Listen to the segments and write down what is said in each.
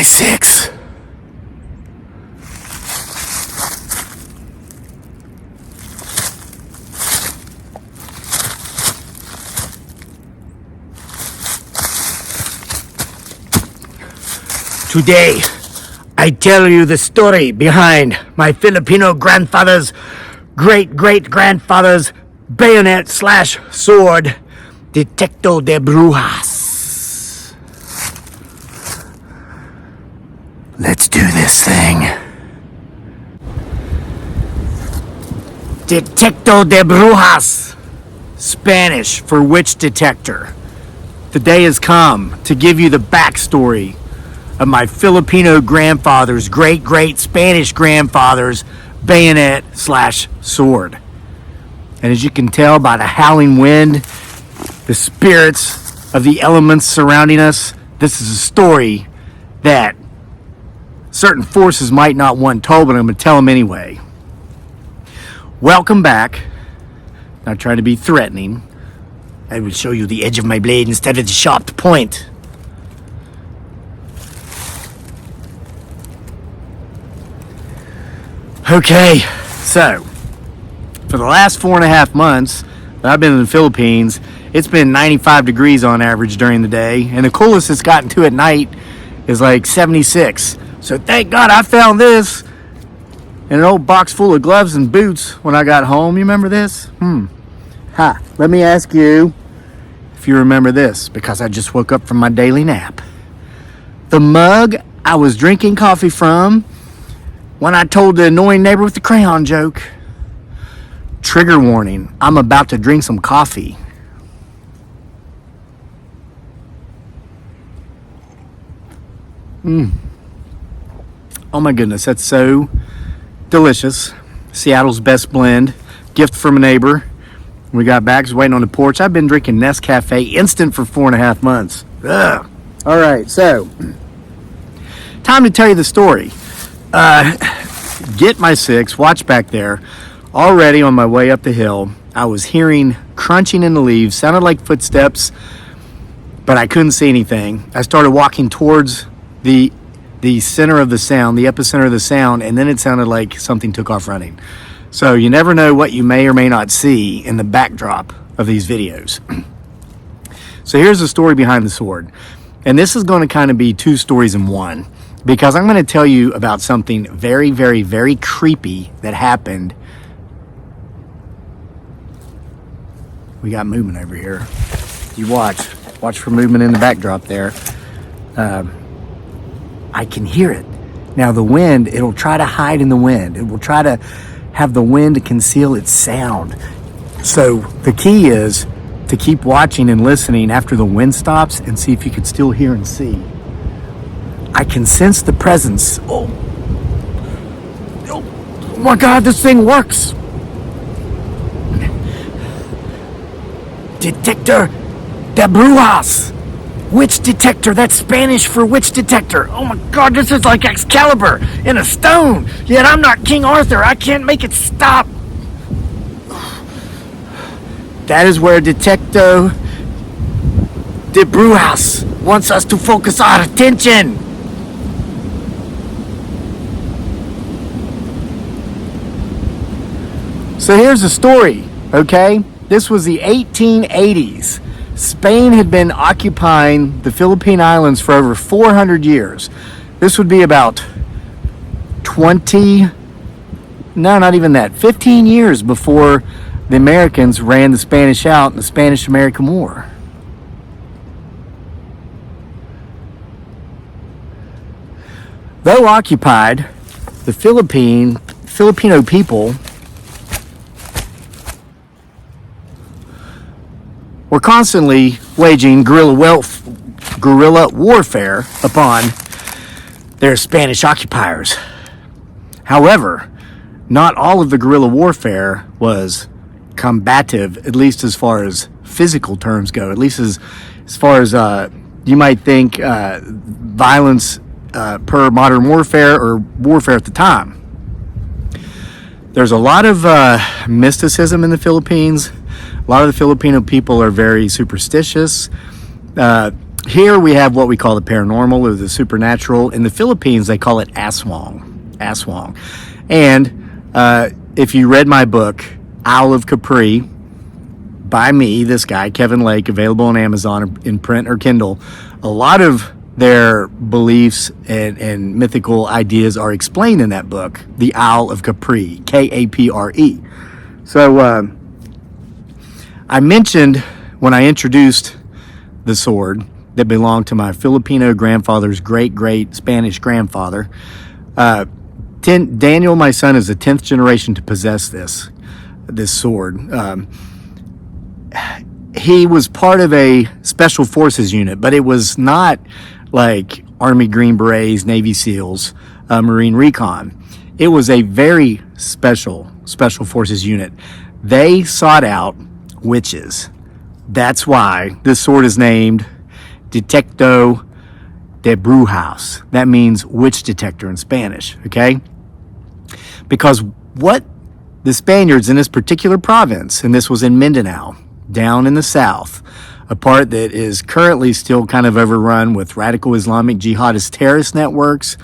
my six. Today, I tell you the story behind my Filipino grandfather's great-great-grandfather's bayonet/sword, Detecto de Brujas. Let's do this thing. Detecto de Brujas, Spanish for witch detector. The day has come to give you the backstory of my Filipino grandfather's great Spanish grandfather's bayonet/sword. And as you can tell by the howling wind, the spirits of the elements surrounding us, this is a story that certain forces might not want told, but I'm going to tell them anyway. Welcome back. Not trying to be threatening. I will show you the edge of my blade instead of the sharp point. Okay, so for the last 4.5 months that I've been in the Philippines, it's been 95 degrees on average during the day, and the coolest it's gotten to at night is like 76. So thank God I found this in an old box full of gloves and boots when I got home. You remember this? Let me ask you if you remember this, because I just woke up from my daily nap. The mug I was drinking coffee from when I told the annoying neighbor with the crayon joke. Trigger warning, I'm about to drink some coffee. Oh my goodness, that's so delicious. Seattle's best blend. Gift from a neighbor. We got back, was waiting on the porch. I've been drinking Nescafe instant for 4.5 months. Ugh. All right, so time to tell you the story. Get my six, watch back there. Already on my way up the hill, I was hearing crunching in the leaves, sounded like footsteps, but I couldn't see anything. I started walking towards the center of the sound, the epicenter of the sound, and then it sounded like something took off running. So you never know what you may or may not see in the backdrop of these videos. So here's the story behind the sword. And this is going to kind of be two stories in one, because I'm going to tell you about something very, very, very creepy that happened. We got movement over here. You watch for movement in the backdrop there. I can hear it. Now the wind, it'll try to hide in the wind. It will try to have the wind to conceal its sound. So the key is to keep watching and listening after the wind stops and see if you can still hear and see. I can sense the presence. Oh my God, this thing works. Detector de Brujas. Witch detector. That's Spanish for witch detector. Oh my God, this is like Excalibur in a stone. Yet I'm not King Arthur. I can't make it stop. That is where Detecto de Brujas wants us to focus our attention. So here's the story, okay? This was the 1880s. Spain had been occupying the Philippine Islands for over 400 years. This would be about 15 years before the Americans ran the Spanish out in the Spanish-American War. Though occupied, the Filipino people were constantly waging guerrilla warfare upon their Spanish occupiers. However, not all of the guerrilla warfare was combative, at least as far as physical terms go, at least as far as you might think violence per modern warfare or warfare at the time. There's a lot of mysticism in the Philippines. A lot of the Filipino people are very superstitious. Here we have what we call the paranormal or the supernatural. In the Philippines, they call it aswang. Aswang. And if you read my book, Owl of Capri, by me, this guy, Kevin Lake, available on Amazon in print or Kindle, a lot of their beliefs and mythical ideas are explained in that book, The Owl of Capri, Kapre. So I mentioned when I introduced the sword that belonged to my Filipino grandfather's great Spanish grandfather. Daniel, my son, is the 10th generation to possess this sword. He was part of a special forces unit, but it was not like Army Green Berets, Navy SEALs, Marine Recon. It was a very special forces unit. They sought out witches. That's why this sword is named Detecto de Brujas. That means witch detector in Spanish, okay? Because what the Spaniards in this particular province, and this was in Mindanao, down in the south, a part that is currently still kind of overrun with radical Islamic jihadist terrorist networks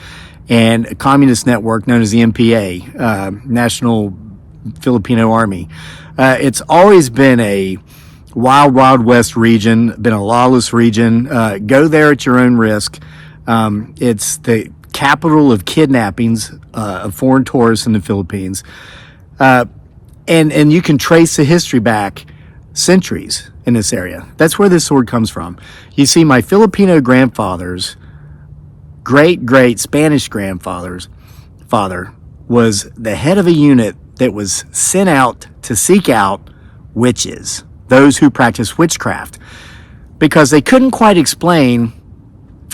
and a communist network known as the NPA, National Filipino Army. It's always been a wild west region, been a lawless region. Go there at your own risk. It's the capital of kidnappings of foreign tourists in the Philippines. And you can trace the history back centuries in this area. That's where this sword comes from. You see, my Filipino grandfather's great Spanish grandfather's father was the head of a unit that was sent out to seek out witches, those who practice witchcraft, because they couldn't quite explain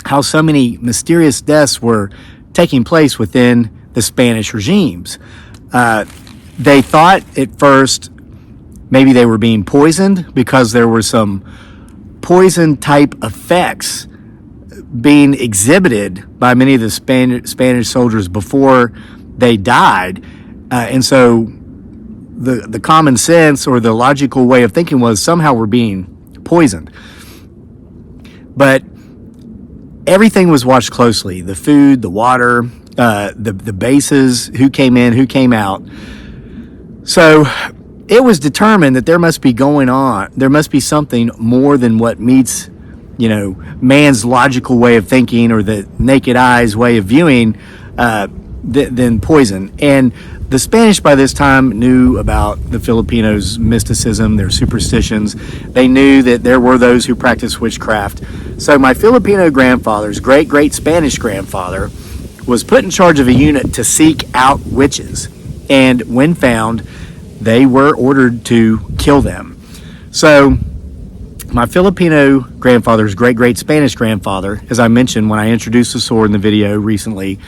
how so many mysterious deaths were taking place within the Spanish regimes. They thought at first maybe they were being poisoned because there were some poison type effects being exhibited by many of the Spanish soldiers before they died. And so the common sense or the logical way of thinking was somehow we're being poisoned. But everything was watched closely. The food, the water, the bases, who came in, who came out. So it was determined that there must be something more than what meets, man's logical way of thinking or the naked eye's way of viewing than poison. And the Spanish by this time knew about the Filipinos' mysticism, their superstitions. They knew that there were those who practiced witchcraft. So my Filipino grandfather's great Spanish grandfather was put in charge of a unit to seek out witches. And when found, they were ordered to kill them. So my Filipino grandfather's great Spanish grandfather, as I mentioned when I introduced the sword in the video recently,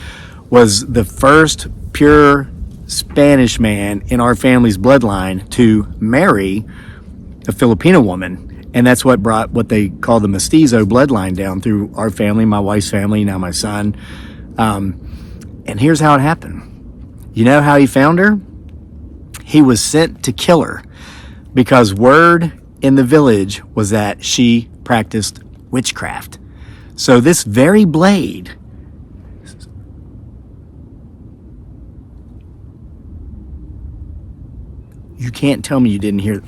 was the first pure Spanish man in our family's bloodline to marry a Filipino woman. And that's what brought what they call the mestizo bloodline down through our family, my wife's family, now my son. And here's how it happened. You know how he found her? He was sent to kill her because word in the village was that she practiced witchcraft. So this very blade you can't tell me you didn't hear.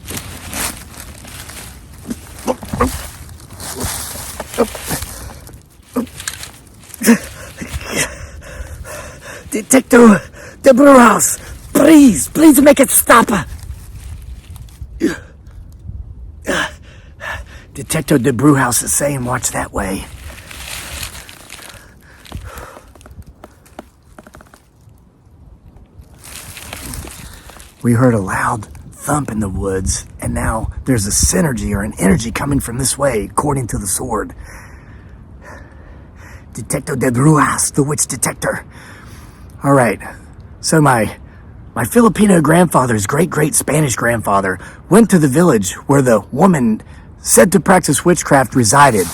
Detecto de Brujas, please make it stop. Detecto de Brujas is saying watch that way. We heard a loud thump in the woods, and now there's a synergy or an energy coming from this way, according to the sword. Detecto de Brujas, the witch detector. All right, so my Filipino grandfather's great Spanish grandfather went to the village where the woman said to practice witchcraft resided.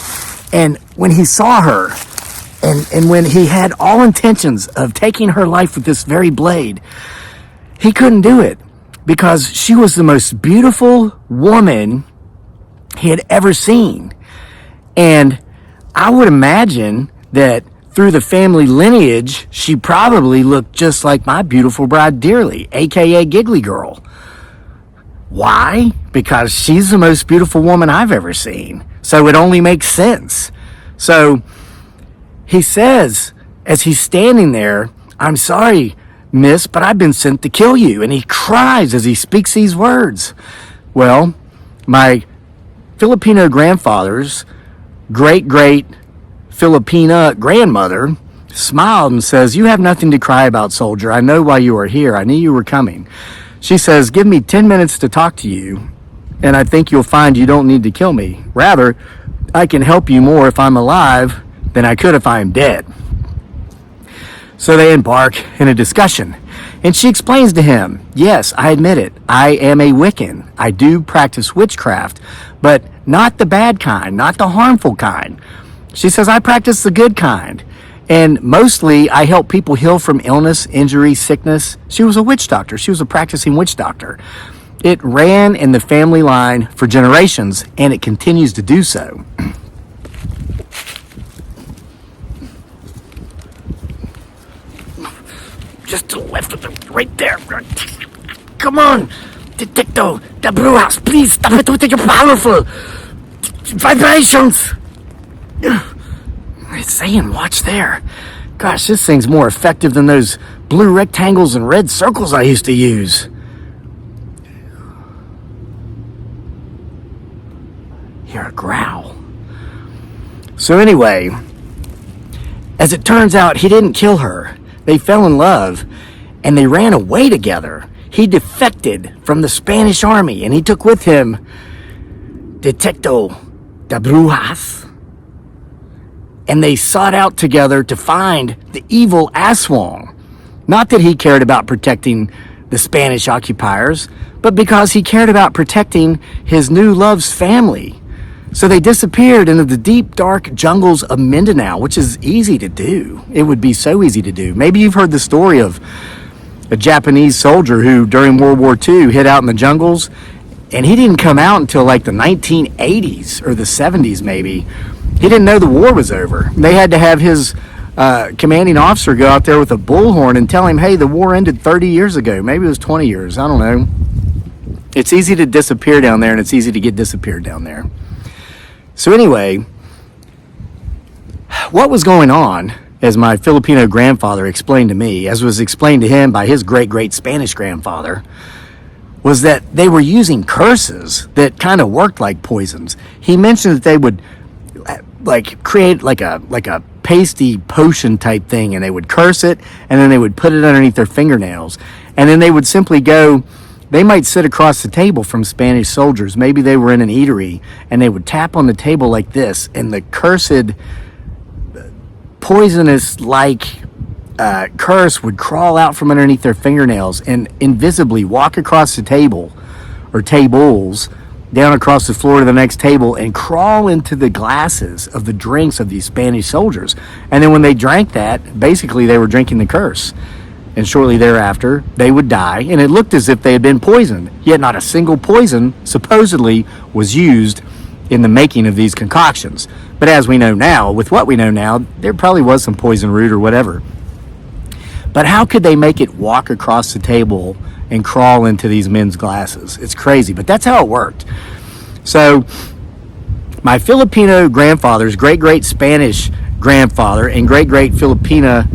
And when he saw her, and when he had all intentions of taking her life with this very blade, he couldn't do it because she was the most beautiful woman he had ever seen. And I would imagine that through the family lineage, she probably looked just like my beautiful bride dearly, aka Giggly Girl. Why? Because she's the most beautiful woman I've ever seen. So it only makes sense. So he says, as he's standing there, "I'm sorry, miss, but I've been sent to kill you." And he cries as he speaks these words. Well, my Filipino grandfather's great Filipina grandmother smiled and says, "You have nothing to cry about, soldier. I know why you are here. I knew you were coming." She says, "Give me 10 minutes to talk to you, and I think you'll find you don't need to kill me. Rather, I can help you more if I'm alive than I could if I am dead." So they embark in a discussion, and she explains to him, "Yes, I admit it. I am a Wiccan. I do practice witchcraft, but not the bad kind, not the harmful kind." She says, "I practice the good kind, and mostly I help people heal from illness, injury, sickness." She was a witch doctor. She was a practicing witch doctor. It ran in the family line for generations, and it continues to do so. Just to the left of them, right there. Come on, Detective, the brew house, please stop it with your powerful vibrations. It's saying, watch there. Gosh, this thing's more effective than those blue rectangles and red circles I used to use. Hear a growl. So anyway, as it turns out, he didn't kill her. They fell in love, and they ran away together. He defected from the Spanish army, and he took with him Detecto de Brujas, and they sought out together to find the evil Aswang. Not that he cared about protecting the Spanish occupiers, but because he cared about protecting his new love's family. So they disappeared into the deep, dark jungles of Mindanao, which is easy to do. It would be so easy to do. Maybe you've heard the story of a Japanese soldier who, during World War II, hid out in the jungles, and he didn't come out until like the 1980s or the 70s maybe. He didn't know the war was over. They had to have his commanding officer go out there with a bullhorn and tell him, "Hey, the war ended 30 years ago. Maybe it was 20 years. I don't know." It's easy to disappear down there, and it's easy to get disappeared down there. So anyway, what was going on, as my Filipino grandfather explained to me, as was explained to him by his great Spanish grandfather, was that they were using curses that kind of worked like poisons. He mentioned that they would like create like a pasty potion type thing, and they would curse it, and then they would put it underneath their fingernails, and then they would simply go. They might sit across the table from Spanish soldiers. Maybe they were in an eatery, and they would tap on the table like this, and the cursed, poisonous-like curse would crawl out from underneath their fingernails and invisibly walk across the table, or tables, down across the floor to the next table, and crawl into the glasses of the drinks of these Spanish soldiers. And then when they drank that, basically they were drinking the curse. And shortly thereafter, they would die, and it looked as if they had been poisoned. Yet not a single poison, supposedly, was used in the making of these concoctions. But as we know now, with what we know now, there probably was some poison root or whatever. But how could they make it walk across the table and crawl into these men's glasses? It's crazy, but that's how it worked. So my Filipino grandfather's great Spanish grandfather and great Filipina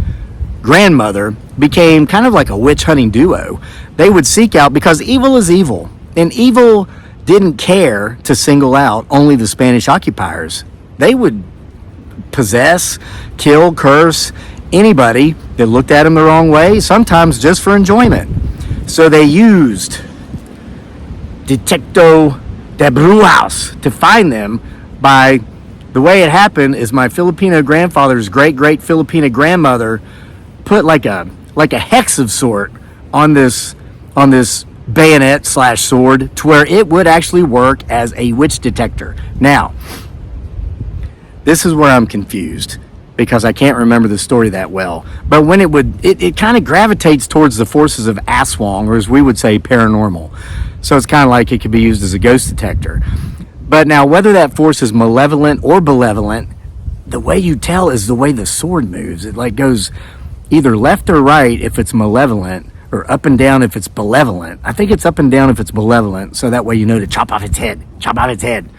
grandmother became kind of like a witch hunting duo. They would seek out, because evil is evil, and evil didn't care to single out only the Spanish occupiers. They would possess, kill, curse anybody that looked at them the wrong way, sometimes just for enjoyment. So they used Detecto de Brujas to find them. By the way it happened is my Filipino grandfather's great Filipina grandmother put like a hex of sort on this bayonet / sword to where it would actually work as a witch detector. Now, this is where I'm confused, because I can't remember the story that well. But when it kind of gravitates towards the forces of Aswang, or as we would say, paranormal. So it's kind of like it could be used as a ghost detector. But now, whether that force is malevolent or benevolent, the way you tell is the way the sword moves. It like goes either left or right if it's malevolent, or up and down if it's benevolent. I think it's up and down if it's benevolent, so that way you know to chop off its head. Chop off its head.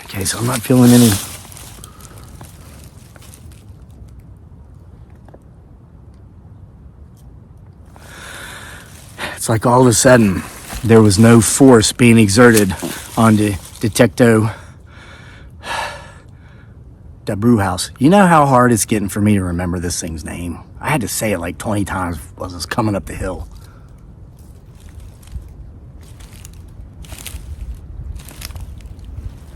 Okay, so I'm not feeling any. It's like all of a sudden there was no force being exerted on the Detecto da Brewhouse. You know how hard it's getting for me to remember this thing's name? I had to say it like 20 times as I was coming up the hill.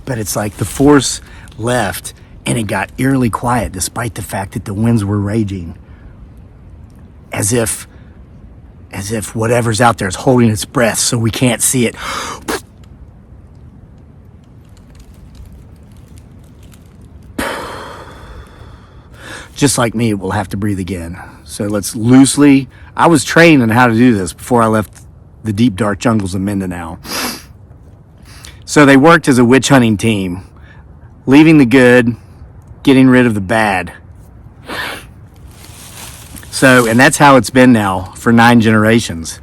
But it's like the force left and it got eerily quiet despite the fact that the winds were raging. As if whatever's out there is holding its breath so we can't see it. Just like me, it will have to breathe again. So let's loosely. I was trained on how to do this before I left the deep dark jungles of Mindanao. So they worked as a witch hunting team, leaving the good, getting rid of the bad. So, and that's how it's been now for 9 generations.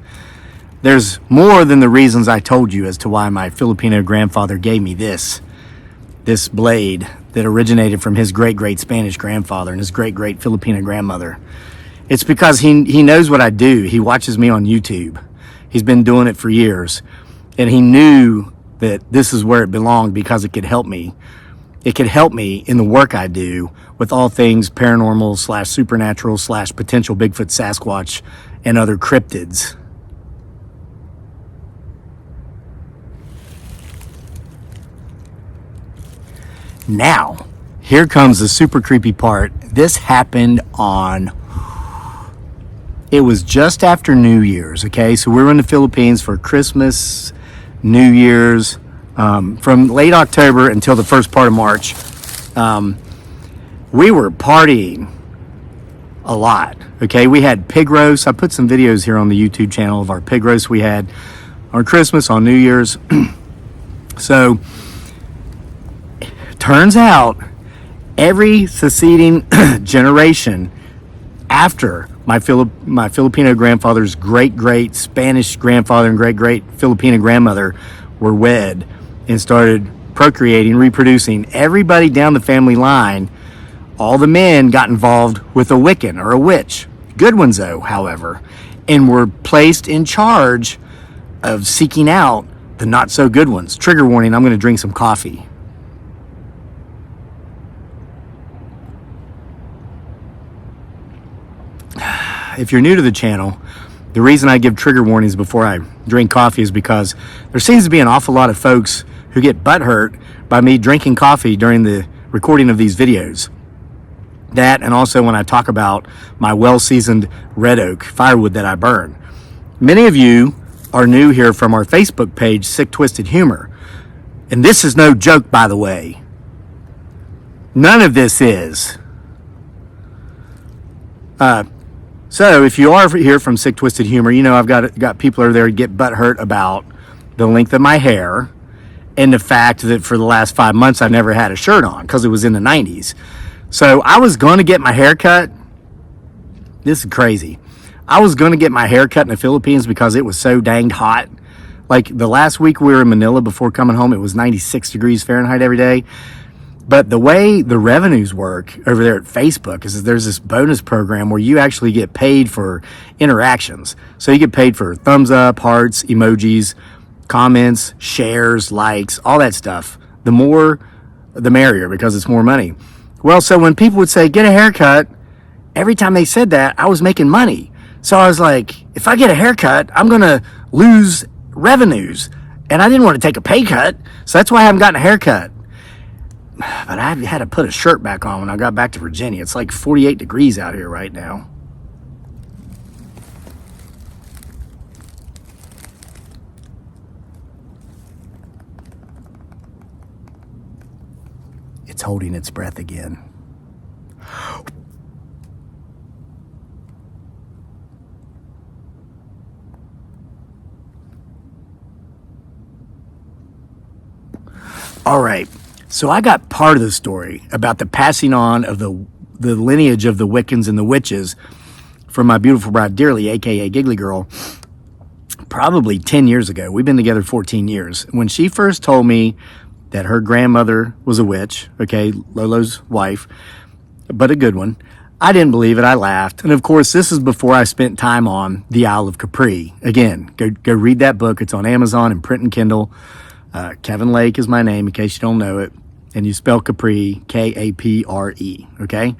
There's more than the reasons I told you as to why my Filipino grandfather gave me this blade that originated from his great Spanish grandfather and his great Filipino grandmother. It's because he knows what I do. He watches me on YouTube. He's been doing it for years. And he knew that this is where it belonged because it could help me. It could help me in the work I do with all things paranormal / supernatural / potential Bigfoot Sasquatch and other cryptids. Now, here comes the super creepy part. This happened it was just after New Year's, okay? So we were in the Philippines for Christmas, New Year's, from late October until the first part of March. We were partying a lot, okay? We had pig roast. I put some videos here on the YouTube channel of our pig roast we had on Christmas, on New Year's. So, turns out, every succeeding generation after my Filipino grandfather's great Spanish grandfather and great Filipino grandmother were wed and started procreating, reproducing, everybody down the family line, all the men got involved with a Wiccan or a witch. Good ones, though, however, and were placed in charge of seeking out the not so good ones. Trigger warning, I'm going to drink some coffee. If you're new to the channel, the reason I give trigger warnings before I drink coffee is because there seems to be an awful lot of folks who get butthurt by me drinking coffee during the recording of these videos. That, and also when I talk about my well-seasoned red oak firewood that I burn. Many of you are new here from our Facebook page, Sick Twisted Humor. And this is no joke, by the way. None of this is. So if you are here from Sick Twisted Humor, you know I've got people over there who get butthurt about the length of my hair and the fact that for the last 5 months I've never had a shirt on because it was in the 90s. So I was going to get my hair cut. This is crazy. I was going to get my hair cut in the Philippines because it was so danged hot. Like the last week we were in Manila before coming home, it was 96 degrees Fahrenheit every day. But the way the revenues work over there at Facebook is that there's this bonus program where you actually get paid for interactions. So you get paid for thumbs up, hearts, emojis, comments, shares, likes, all that stuff. The more, the merrier because it's more money. Well, so when people would say, get a haircut, every time they said that, I was making money. So I was like, if I get a haircut, I'm going to lose revenues. And I didn't want to take a pay cut. So that's why I haven't gotten a haircut. But I had to put a shirt back on when I got back to Virginia. It's like 48 degrees out here right now. It's holding its breath again. All right. So I got part of the story about the passing on of the lineage of the Wiccans and the witches from my beautiful bride Dearly, aka Giggly Girl, probably 10 years ago. We've been together 14 years. When she first told me that her grandmother was a witch, okay, Lolo's wife, but a good one, I didn't believe it. I laughed. And of course, this is before I spent time on the Isle of Capri. Again, go read that book. It's on Amazon and print and Kindle. Kevin Lake is my name, in case you don't know it. And you spell Capri, K-A-P-R-E, okay?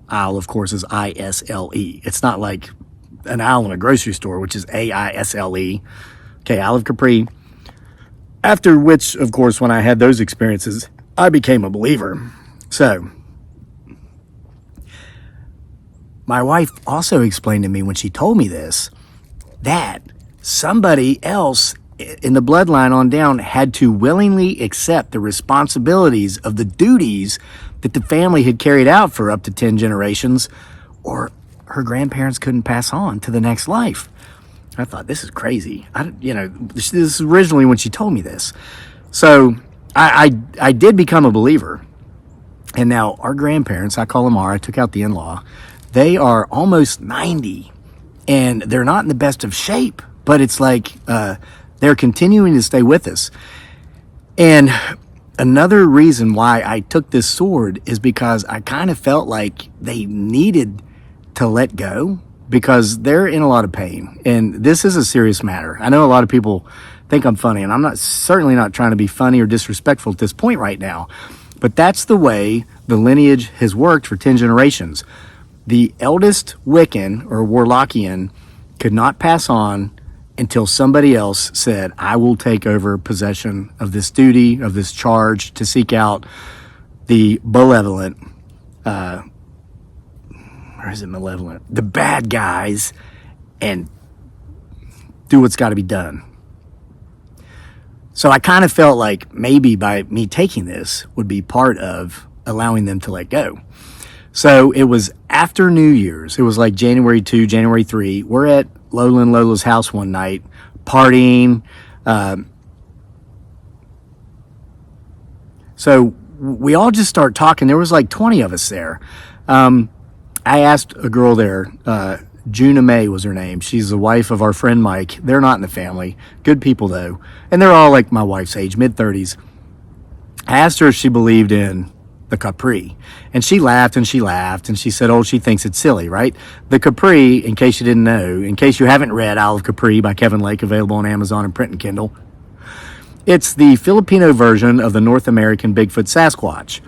Isle, of course, is I-S-L-E. It's not like an aisle in a grocery store, which is A-I-S-L-E. Okay, Isle of Capri. After which, of course, when I had those experiences, I became a believer. So, my wife also explained to me when she told me this, that somebody else in the bloodline on down had to willingly accept the responsibilities of the duties that the family had carried out for up to 10 generations, or her grandparents couldn't pass on to the next life. I thought, this is crazy. This is originally when she told me this. So I did become a believer. And now our grandparents, I call them I took out the in-law, they are almost 90 and they're not in the best of shape, but it's like, they're continuing to stay with us. And another reason why I took this sword is because I kind of felt like they needed to let go, because they're in a lot of pain. And this is a serious matter. I know a lot of people think I'm funny, and I'm certainly not trying to be funny or disrespectful at this point right now. But that's the way the lineage has worked for 10 generations. The eldest Wiccan or Warlockian could not pass on until somebody else said, I will take over possession of this duty, of this charge to seek out the malevolent, or is it malevolent? The bad guys, and do what's got to be done. So I kind of felt like maybe by me taking this would be part of allowing them to let go. So it was after New Year's. It was like January 2, January 3. We're at Lola and Lola's house one night, partying. So we all just start talking. There was like 20 of us there. I asked a girl there, Juna May was her name. She's the wife of our friend Mike. They're not in the family. Good people, though. And they're all like my wife's age, mid-30s. I asked her if she believed in the Capri. And she laughed and she laughed and she said, oh, she thinks it's silly, right? The Capri, in case you didn't know, in case you haven't read Isle of Capri by Kevin Lake, available on Amazon and print and Kindle, it's the Filipino version of the North American Bigfoot Sasquatch.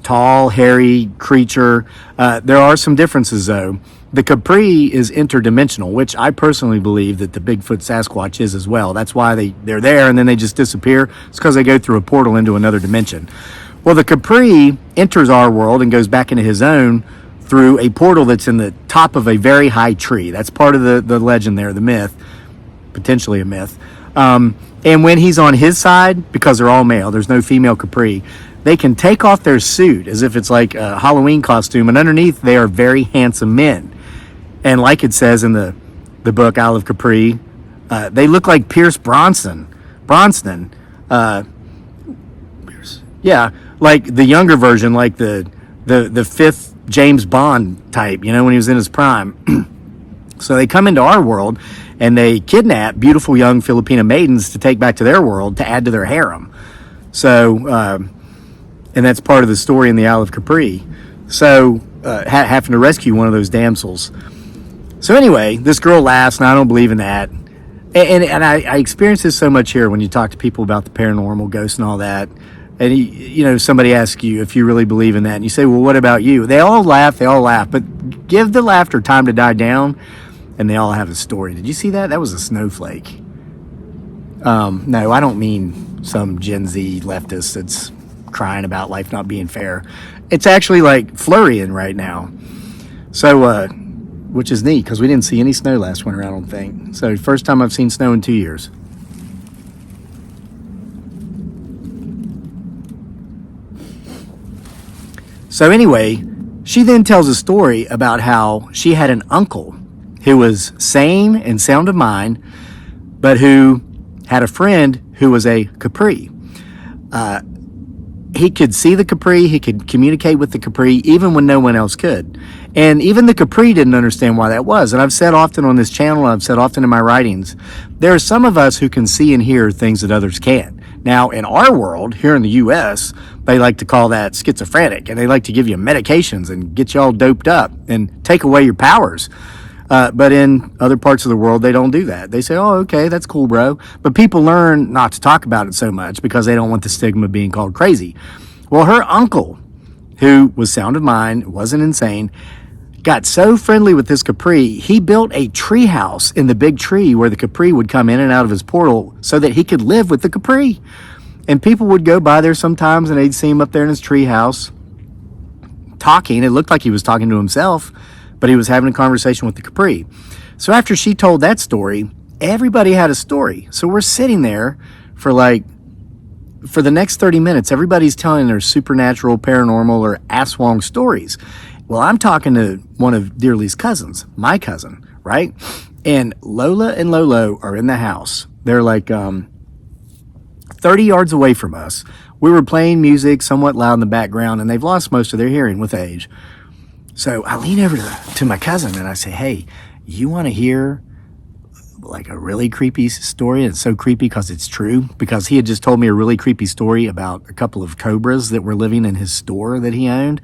Tall, hairy creature. There are some differences, though. The Capri is interdimensional, which I personally believe that the Bigfoot Sasquatch is as well. That's why they're there and then they just disappear. It's because they go through a portal into another dimension. Well, the Capri enters our world and goes back into his own through a portal that's in the top of a very high tree. That's part of the legend there, the myth, potentially a myth. And when he's on his side, because they're all male, there's no female Capri, they can take off their suit as if it's like a Halloween costume, and underneath they are very handsome men. And like it says in the book Isle of Capri, they look like Pierce Brosnan. Yeah, like the younger version, like the fifth James Bond type, when he was in his prime. So they come into our world and they kidnap beautiful young Filipina maidens to take back to their world to add to their harem. So, and that's part of the story in the Isle of Capri. So, having to rescue one of those damsels. So anyway, this girl laughs, and I don't believe in that. And I experience this so much here when you talk to people about the paranormal, ghosts, and all that. And somebody asks you if you really believe in that, and you say, "Well, what about you?" They all laugh, but give the laughter time to die down, and they all have a story. Did you see that? That was a snowflake. No, I don't mean some Gen Z leftist that's crying about life not being fair. It's actually like flurrying right now. So, which is neat because we didn't see any snow last winter, I don't think. So, first time I've seen snow in 2 years. So anyway, she then tells a story about how she had an uncle who was sane and sound of mind, but who had a friend who was a Capri. he could see the Capri, he could communicate with the Capri, even when no one else could. And even the Capri didn't understand why that was. And I've said often on this channel, I've said often in my writings, there are some of us who can see and hear things that others can't. Now, in our world, here in the U.S., they like to call that schizophrenic, and they like to give you medications and get you all doped up and take away your powers. But in other parts of the world, they don't do that. They say, oh, okay, that's cool, bro. But people learn not to talk about it so much because they don't want the stigma of being called crazy. Well, her uncle, who was sound of mind, wasn't insane, got so friendly with this Capri, he built a tree house in the big tree where the Capri would come in and out of his portal so that he could live with the Capri. And people would go by there sometimes and they'd see him up there in his tree house talking. It looked like he was talking to himself, but he was having a conversation with the Capri. So after she told that story, everybody had a story. So we're sitting there for the next 30 minutes, everybody's telling their supernatural, paranormal, or Aswang stories. Well, I'm talking to one of Dearly's cousins, my cousin, right? And Lola and Lolo are in the house. They're 30 yards away from us. We were playing music somewhat loud in the background, and they've lost most of their hearing with age. So I lean over to my cousin, and I say, hey, you want to hear a really creepy story? And it's so creepy because it's true, because he had just told me a really creepy story about a couple of cobras that were living in his store that he owned.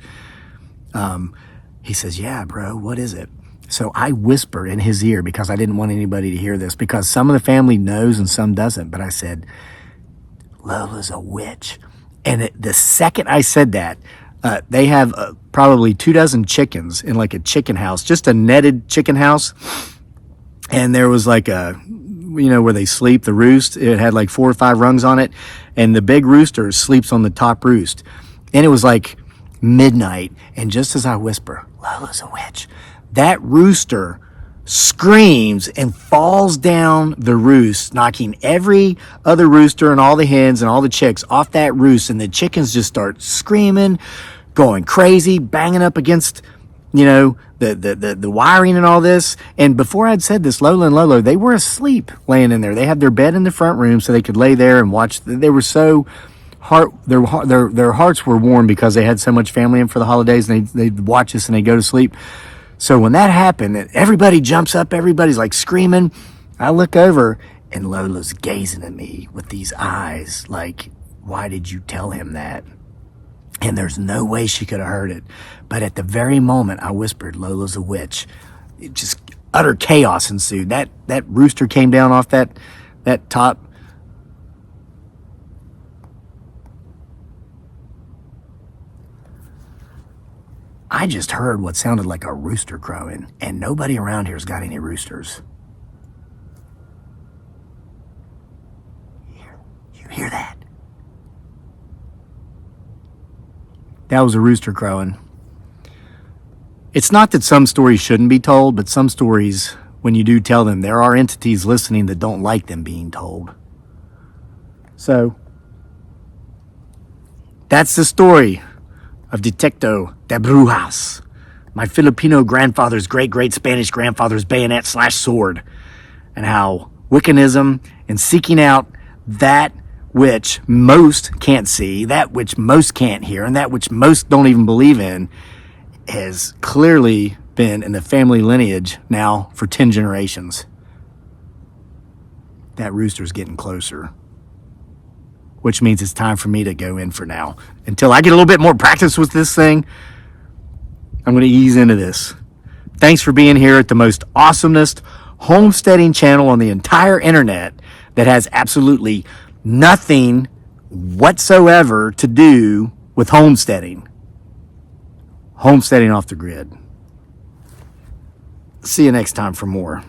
He says, yeah, bro, what is it? So I whispered in his ear because I didn't want anybody to hear this, because some of the family knows and some doesn't. But I said, Lola's a witch. And the second I said that, they have probably 24 chickens in a chicken house, just a netted chicken house. And there was where they sleep, the roost, it had 4 or 5 rungs on it. And the big rooster sleeps on the top roost. And it was midnight. And just as I whisper, Lola's a witch, that rooster screams and falls down the roost, knocking every other rooster and all the hens and all the chicks off that roost. And the chickens just start screaming, going crazy, banging up against, the wiring and all this. And before I'd said this, Lola and Lolo, they were asleep laying in there. They had their bed in the front room so they could lay there and watch. They were so their hearts were warm because they had so much family in for the holidays, and they'd watch us and they'd go to sleep. So when that happened, everybody jumps up, everybody's screaming. I look over and Lola's gazing at me with these eyes why did you tell him that? And there's no way she could have heard it. But at the very moment I whispered, Lola's a witch, it just utter chaos ensued. That rooster came down off that top. I just heard what sounded like a rooster crowing, and nobody around here's got any roosters. You hear that? That was a rooster crowing. It's not that some stories shouldn't be told, but some stories, when you do tell them, there are entities listening that don't like them being told. So, that's the story of Detecto de Brujas, my Filipino grandfather's great Spanish grandfather's bayonet/sword, and how Wiccanism and seeking out that which most can't see, that which most can't hear, and that which most don't even believe in has clearly been in the family lineage now for 10 generations. That rooster's getting closer, which means it's time for me to go in for now. Until I get a little bit more practice with this thing, I'm going to ease into this. Thanks for being here at the most awesomest homesteading channel on the entire internet that has absolutely nothing whatsoever to do with homesteading. Homesteading off the grid. See you next time for more.